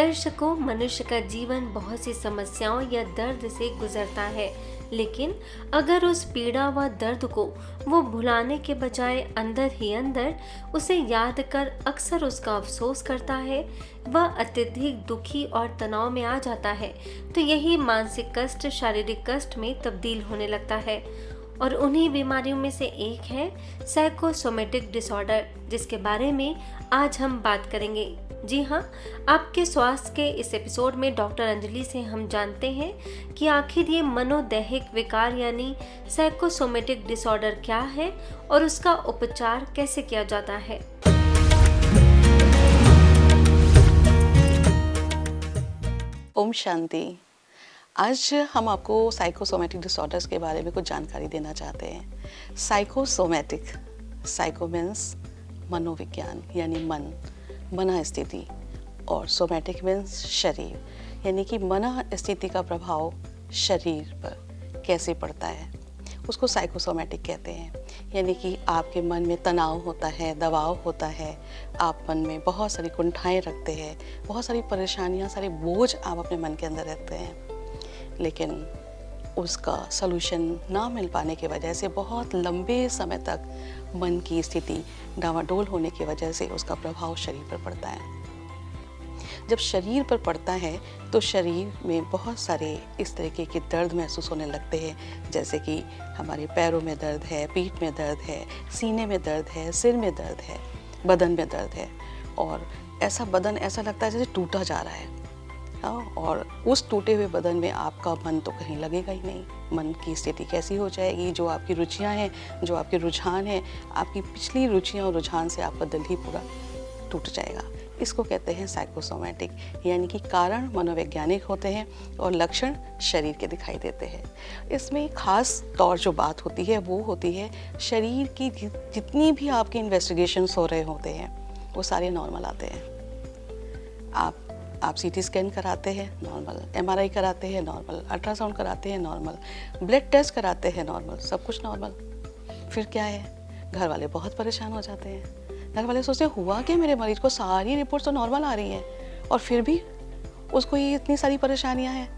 दर्शकों, मनुष्य का जीवन बहुत सी समस्याओं या दर्द से गुजरता है, लेकिन अगर उस पीड़ा व दर्द को वो भुलाने के बजाय अंदर ही अंदर उसे याद कर अक्सर उसका अफसोस करता है, वह अत्यधिक दुखी और तनाव में आ जाता है, तो यही मानसिक कष्ट शारीरिक कष्ट में तब्दील होने लगता है। और उन्हीं बीमारियों में से एक है साइकोसोमेटिक डिसऑर्डर, जिसके बारे में आज हम बात करेंगे। जी हाँ, आपके स्वास्थ्य के इस एपिसोड में डॉक्टर अंजलि से हम जानते हैं कि आखिर ये मनोदैहिक विकार यानी साइकोसोमेटिक डिसऑर्डर क्या है और उसका उपचार कैसे किया जाता है। ओम शांति। आज हम आपको साइकोसोमेटिक डिसऑर्डर्स के बारे में कुछ जानकारी देना चाहते हैं। साइकोसोमेटिक, साइको मीन्स मनोविज्ञान यानी मन स्थिति, और सोमेटिक मीन्स शरीर, यानी कि मन स्थिति का प्रभाव शरीर पर कैसे पड़ता है, उसको साइकोसोमेटिक कहते हैं। यानी कि आपके मन में तनाव होता है, दबाव होता है, आप मन में बहुत सारी कुंठाएं रखते हैं, बहुत सारी परेशानियां, सारे बोझ आप अपने मन के अंदर रखते हैं, लेकिन उसका सलूशन ना मिल पाने की वजह से बहुत लंबे समय तक मन की स्थिति डावाडोल होने की वजह से उसका प्रभाव शरीर पर पड़ता है। जब शरीर पर पड़ता है तो शरीर में बहुत सारे इस तरीके के दर्द महसूस होने लगते हैं, जैसे कि हमारे पैरों में दर्द है, पीठ में दर्द है, सीने में दर्द है, सिर में दर्द है, बदन में दर्द है, और ऐसा बदन ऐसा लगता है जैसे टूटा जा रहा है। और उस टूटे हुए बदन में आपका मन तो कहीं लगेगा ही नहीं। मन की स्थिति कैसी हो जाएगी, जो आपकी रुचियां हैं, जो आपके रुझान हैं, आपकी पिछली रुचियां और रुझान से आपका दिल ही पूरा टूट जाएगा। इसको कहते हैं साइकोसोमेटिक, यानी कि कारण मनोवैज्ञानिक होते हैं और लक्षण शरीर के दिखाई देते हैं। इसमें खास तौर जो बात होती है वो होती है शरीर की जितनी भी आपके इन्वेस्टिगेशंस हो रहे होते हैं वो सारे नॉर्मल आते हैं। आप सीटी स्कैन कराते हैं, नॉर्मल, एमआरआई कराते हैं, नॉर्मल, अल्ट्रासाउंड कराते हैं, नॉर्मल, ब्लड टेस्ट कराते हैं, नॉर्मल, सब कुछ नॉर्मल। फिर क्या है, घर वाले बहुत परेशान हो जाते हैं। घर वाले सोचते हैं हुआ कि मेरे मरीज को सारी रिपोर्ट्स तो नॉर्मल आ रही हैं और फिर भी उसको ये इतनी सारी परेशानियां हैं।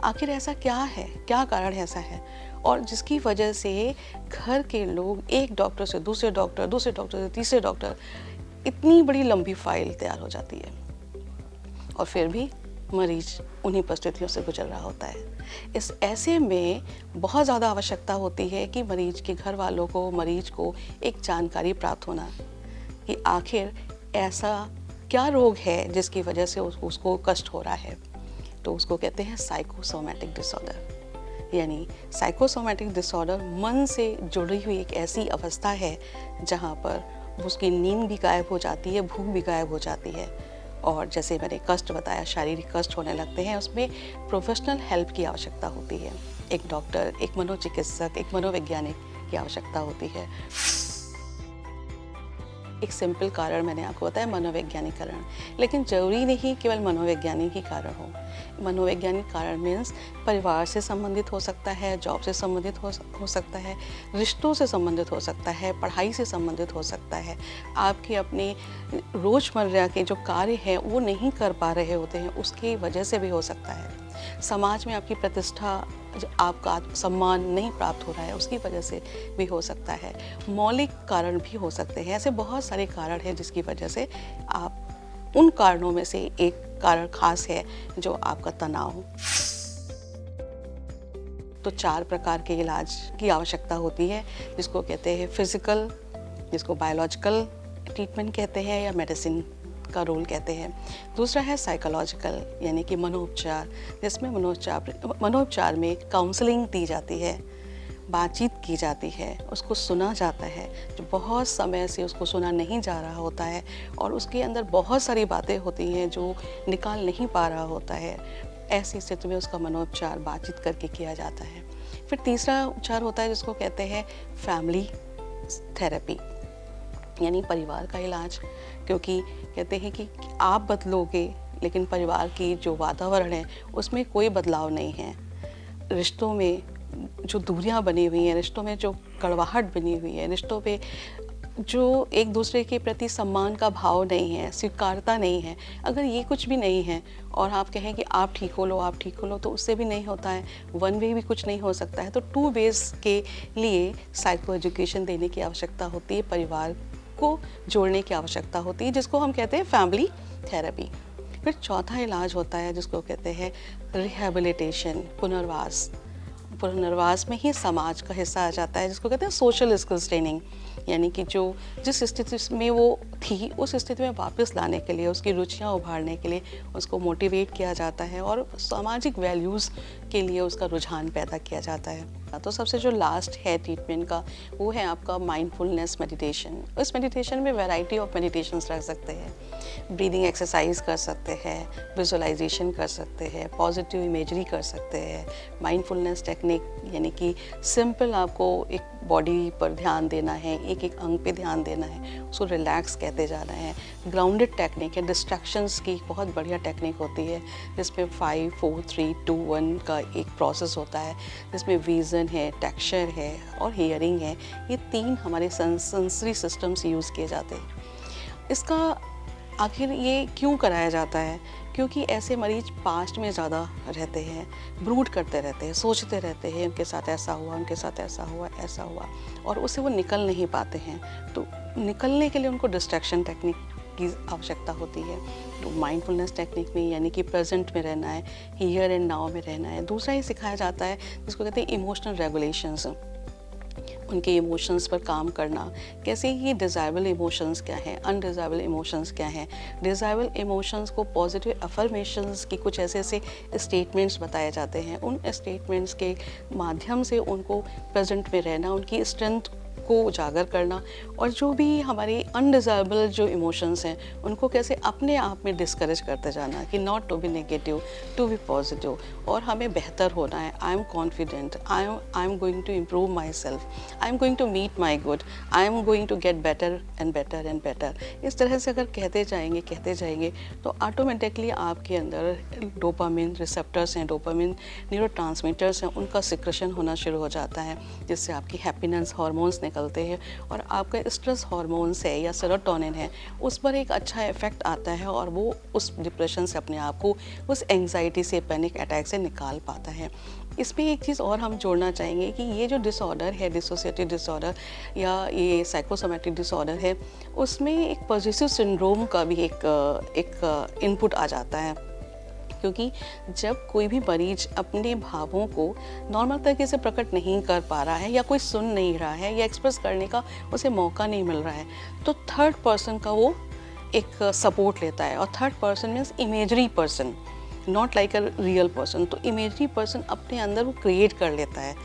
आखिर ऐसा क्या है, क्या कारण ऐसा है, और जिसकी वजह से घर के लोग एक डॉक्टर से दूसरे डॉक्टर, दूसरे डॉक्टर से तीसरे डॉक्टर, इतनी बड़ी लंबी फाइल तैयार हो जाती है और फिर भी मरीज उन्हीं परिस्थितियों से गुजर रहा होता है। इस ऐसे में बहुत ज़्यादा आवश्यकता होती है कि मरीज के घर वालों को, मरीज को एक जानकारी प्राप्त होना कि आखिर ऐसा क्या रोग है जिसकी वजह से उसको कष्ट हो रहा है। तो उसको कहते हैं साइकोसोमेटिक डिसऑर्डर। यानी साइकोसोमेटिक डिसऑर्डर मन से जुड़ी हुई एक ऐसी अवस्था है जहाँ पर उसकी नींद भी गायब हो जाती है, भूख भी गायब हो जाती है, और जैसे मैंने कष्ट बताया, शारीरिक कष्ट होने लगते हैं। उसमें प्रोफेशनल हेल्प की आवश्यकता होती है, एक डॉक्टर, एक मनोचिकित्सक, एक मनोवैज्ञानिक की आवश्यकता होती है। एक सिंपल कारण मैंने आपको बताया, मनोवैज्ञानिक कारण, लेकिन जरूरी नहीं केवल मनोवैज्ञानिक ही कारण हो। मनोवैज्ञानिक कारण मीन्स परिवार से संबंधित हो सकता है, जॉब से संबंधित हो सकता है, रिश्तों से संबंधित हो सकता है, पढ़ाई से संबंधित हो सकता है, आपके अपने रोज़मर्रा के जो कार्य हैं वो नहीं कर पा रहे होते हैं उसकी वजह से भी हो सकता है, समाज में आपकी प्रतिष्ठा, आपका सम्मान नहीं प्राप्त हो रहा है उसकी वजह से भी हो सकता है, मौलिक कारण भी हो सकते हैं। ऐसे बहुत सारे कारण हैं जिसकी वजह से आप, उन कारणों में से एक कारण खास है जो आपका तनाव। तो 4 प्रकार के इलाज की आवश्यकता होती है, जिसको कहते हैं फिजिकल, जिसको बायोलॉजिकल ट्रीटमेंट कहते हैं या मेडिसिन का रोल कहते हैं। दूसरा है साइकोलॉजिकल, यानी कि मनोपचार, जिसमें मनोपचार में काउंसलिंग दी जाती है, बातचीत की जाती है, उसको सुना जाता है जो बहुत समय से उसको सुना नहीं जा रहा होता है और उसके अंदर बहुत सारी बातें होती हैं जो निकाल नहीं पा रहा होता है। ऐसी स्थिति में उसका मनोपचार बातचीत करके किया जाता है। फिर तीसरा उपचार होता है जिसको कहते हैं फैमिली थेरेपी, यानी परिवार का इलाज, क्योंकि कहते हैं कि आप बदलोगे लेकिन परिवार की जो वातावरण है उसमें कोई बदलाव नहीं है। रिश्तों में जो दूरियां बनी हुई हैं, रिश्तों में जो कड़वाहट बनी हुई है, रिश्तों पे जो एक दूसरे के प्रति सम्मान का भाव नहीं है, स्वीकारता नहीं है, अगर ये कुछ भी नहीं है और आप कहें कि आप ठीक हो लो, आप ठीक हो लो, तो उससे भी नहीं होता है, वन वे भी कुछ नहीं हो सकता है। तो टू वेज के लिए साइको एजुकेशन देने की आवश्यकता होती है, परिवार को जोड़ने की आवश्यकता होती है, जिसको हम कहते हैं फैमिली थेरेपी। फिर चौथा इलाज होता है जिसको कहते हैं रिहैबिलिटेशन, पुनर्वास। पुनर्वास में ही समाज का हिस्सा आ जाता है, जिसको कहते हैं सोशल स्किल्स ट्रेनिंग, यानी कि जो जिस स्थिति में वो थी उस स्थिति में वापस लाने के लिए, उसकी रुचियाँ उभारने के लिए उसको मोटिवेट किया जाता है और सामाजिक वैल्यूज़ के लिए उसका रुझान पैदा किया जाता है। तो सबसे जो लास्ट है ट्रीटमेंट का, वो है आपका माइंडफुलनेस मेडिटेशन। इस मेडिटेशन में वैरायटी ऑफ मेडिटेशंस रख सकते हैं, ब्रीदिंग एक्सरसाइज कर सकते हैं, विजुअलाइजेशन कर सकते हैं, पॉजिटिव इमेजरी कर सकते हैं, माइंडफुलनेस टेक्निक यानी कि सिंपल आपको एक बॉडी पर ध्यान देना है, एक एक अंग पे ध्यान देना है, उसको रिलैक्स कहते जाना है। ग्राउंडेड टेक्निक है, डिस्ट्रैक्शंस की बहुत बढ़िया टेक्निक होती है, जिसमें 5 4 3 2 1 का एक प्रोसेस होता है, जिसमें विज़न है, टेक्सचर है और हियरिंग है। ये 3 हमारे सेंसरी सिस्टम्स यूज़ किए जाते हैं। इसका आखिर ये क्यों कराया जाता है? क्योंकि ऐसे मरीज पास्ट में ज़्यादा रहते हैं, ब्रूड करते रहते हैं, सोचते रहते हैं उनके साथ ऐसा हुआ, उनके साथ ऐसा हुआ, ऐसा हुआ, और उससे वो निकल नहीं पाते हैं। तो निकलने के लिए उनको डिस्ट्रैक्शन टेक्निक की आवश्यकता होती है। तो माइंडफुलनेस टेक्निक में यानी कि प्रेजेंट में रहना है, हियर एंड नाउ में रहना है। दूसरा ये सिखाया जाता है जिसको कहते हैं इमोशनल रेगुलेशंस, उनके इमोशंस पर काम करना, कैसे ये डिज़ायरेबल इमोशंस क्या हैं, अनडिज़ायरेबल इमोशंस क्या हैं। डिज़ायरेबल इमोशंस को पॉजिटिव अफर्मेशंस की कुछ ऐसे ऐसे स्टेटमेंट्स बताए जाते हैं, उन स्टेटमेंट्स के माध्यम से उनको प्रेजेंट में रहना, उनकी स्ट्रेंथ को उजागर करना, और जो भी हमारे अनडिज़ायरेबल जो इमोशंस हैं उनको कैसे अपने आप में डिस्करेज करते जाना कि not to be negative, to be positive, और हमें बेहतर होना है। I am confident, I am going to improve myself, I am going to meet my good, I am going to get better and better and better. इस तरह से अगर कहते जाएंगे तो ऑटोमेटिकली आपके अंदर डोपामिन रिसेप्टर्स हैं, डोपामिन न्यूरोट्रांसमीटर्स हैं, उनका सिक्रेशन होना शुरू हो जाता है, जिससे आपकी हैप्पीनेस हार्मोन्स निकलते हैं और आपका स्ट्रेस हार्मोन्स है या सेरोटोनिन है उस पर एक अच्छा इफेक्ट आता है, और वो उस डिप्रेशन से अपने आप को, उस एंग्जाइटी से, पैनिक अटैक से निकाल पाता है। इसमें एक चीज़ और हम जोड़ना चाहेंगे कि ये जो डिसऑर्डर है, डिसोसिएटिव डिसऑर्डर या ये साइकोसोमैटिक डिसऑर्डर है, उसमें एक पॉजिटिव सिंड्रोम का भी एक इनपुट आ जाता है। क्योंकि जब कोई भी मरीज अपने भावों को नॉर्मल तरीके से प्रकट नहीं कर पा रहा है, या कोई सुन नहीं रहा है, या एक्सप्रेस करने का उसे मौका नहीं मिल रहा है, तो थर्ड पर्सन का वो एक सपोर्ट लेता है। और third person means imagery person, not like a real person. तो इमेजरी पर्सन अपने अंदर वो क्रिएट कर लेता है।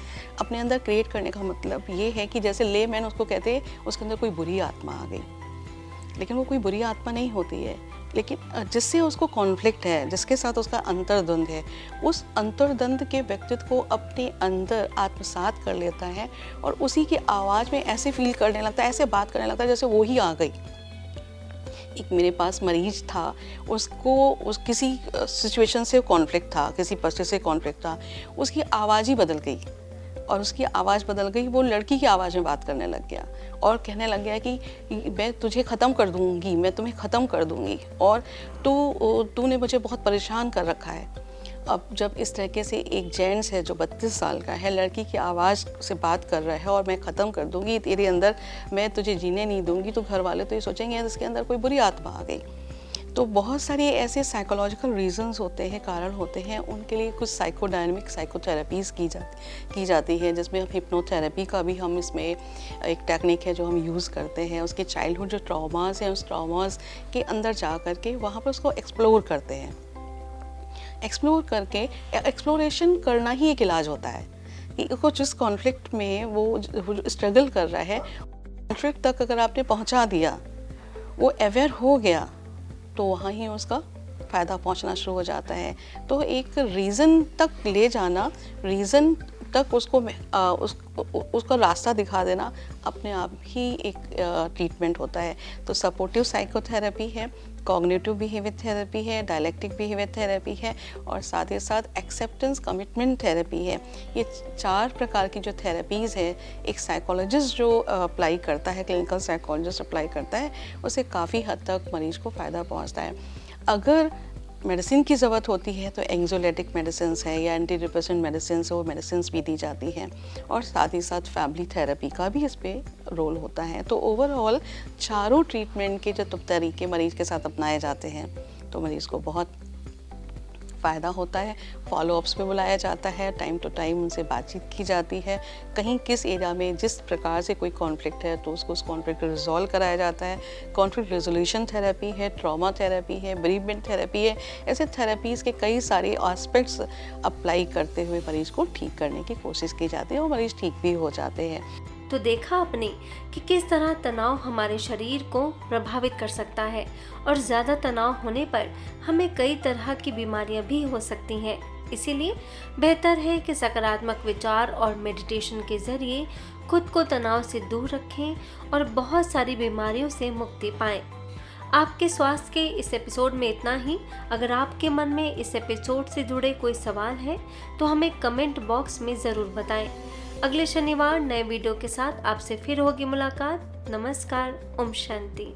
अपने अंदर क्रिएट करने का मतलब ये है कि जैसे ले मैन उसको कहते हैं उसके अंदर कोई बुरी आत्मा आ गई, लेकिन वो कोई बुरी आत्मा नहीं होती है, लेकिन जिससे उसको कॉन्फ्लिक्ट है, जिसके साथ उसका अंतर्द्वंद है, उस अंतर्द्वंद के व्यक्तित्व को अपने अंदर आत्मसात कर लेता है और उसी की आवाज़ में ऐसे फील करने लगता है, ऐसे बात करने लगता है जैसे वो ही आ गई। एक मेरे पास मरीज था, उसको किसी सिचुएशन से कॉन्फ्लिक्ट था, किसी परिस्थिति से कॉन्फ्लिक्ट था, उसकी आवाज़ ही बदल गई, और उसकी आवाज़ बदल गई, वो लड़की की आवाज़ में बात करने लग गया और कहने लग गया कि मैं तुझे ख़त्म कर दूँगी, मैं तुम्हें ख़त्म कर दूँगी, और तूने मुझे बहुत परेशान कर रखा है। अब जब इस तरीके से एक जेंट्स है जो 32 साल का है, लड़की की आवाज़ से बात कर रहा है और मैं ख़त्म कर दूँगी तेरे अंदर, मैं तुझे जीने नहीं दूँगी, तो घर वाले तो ये सोचेंगे इसके अंदर कोई बुरी आत्मा आ गई। तो बहुत सारे ऐसे साइकोलॉजिकल रीजंस होते हैं, कारण होते हैं, उनके लिए कुछ साइकोडायनेमिक साइकोथेरेपीज़ की जाती है, जिसमें हिप्नोथेरेपी का भी हम इसमें एक टेक्निक है जो हम यूज़ करते हैं। उसके चाइल्डहुड जो ट्रॉमास हैं, उस ट्रॉमास के अंदर जा कर के वहाँ पर उसको एक्सप्लोर करते हैं। एक्सप्लोर करके, एक्सप्लोरेशन करना ही एक इलाज होता है कि उसको जिस कॉन्फ्लिक्ट में वो स्ट्रगल कर रहा है, कॉन्फ्लिक्ट तक अगर आपने पहुँचा दिया, वो अवेयर हो गया, तो वहाँ ही उसका फ़ायदा पहुँचना शुरू हो जाता है। तो एक रीज़न तक ले जाना, रीज़न तक उसका रास्ता दिखा देना अपने आप ही एक ट्रीटमेंट होता है। तो सपोर्टिव साइकोथेरेपी है, कॉग्निटिव बिहेवियर थेरेपी है, डायलेक्टिक बिहेवियर थेरेपी है और साथ ही साथ एक्सेप्टेंस कमिटमेंट थेरेपी है। ये 4 प्रकार की जो थेरेपीज़ है, एक साइकोलॉजिस्ट जो अप्लाई करता है, क्लिनिकल साइकोलॉजिस्ट अप्लाई करता है, उसे काफ़ी हद तक मरीज को फ़ायदा पहुंचता है। अगर मेडिसिन की ज़रूरत होती है तो एंग्जोलिटिक मेडिसिन है या एंटी डिप्रेसेंट मेडिसिन है, वो मेडिसिन भी दी जाती हैं और साथ ही साथ फैमिली थेरेपी का भी इस पर रोल होता है। तो ओवरऑल चारों ट्रीटमेंट के जो तरीके मरीज़ के साथ अपनाए जाते हैं तो मरीज़ को बहुत फ़ायदा होता है। फॉलोअप्स पे बुलाया जाता है, टाइम टू टाइम उनसे बातचीत की जाती है, कहीं किस एरिया में जिस प्रकार से कोई कॉन्फ्लिक्ट है तो उसको उस कॉन्फ्लिक्ट को रिजॉल्व कराया जाता है। कॉन्फ्लिक्ट रेजोल्यूशन थेरेपी है, ट्रॉमा थेरेपी है, बेरीमेंट थेरेपी है। ऐसे थेरेपीज़ के कई सारे एस्पेक्ट्स अप्लाई करते हुए मरीज़ को ठीक करने की कोशिश की जाती है और मरीज़ ठीक भी हो जाते हैं। तो देखा आपने कि किस तरह तनाव हमारे शरीर को प्रभावित कर सकता है और ज़्यादा तनाव होने पर हमें कई तरह की बीमारियां भी हो सकती हैं। इसीलिए बेहतर है कि सकारात्मक विचार और मेडिटेशन के जरिए खुद को तनाव से दूर रखें और बहुत सारी बीमारियों से मुक्ति पाएं। आपके स्वास्थ्य के इस एपिसोड में इतना ही। अगर आपके मन में इस एपिसोड से जुड़े कोई सवाल है तो हमें कमेंट बॉक्स में ज़रूर बताएं। अगले शनिवार नए वीडियो के साथ आपसे फिर होगी मुलाकात। नमस्कार। ओम शांति।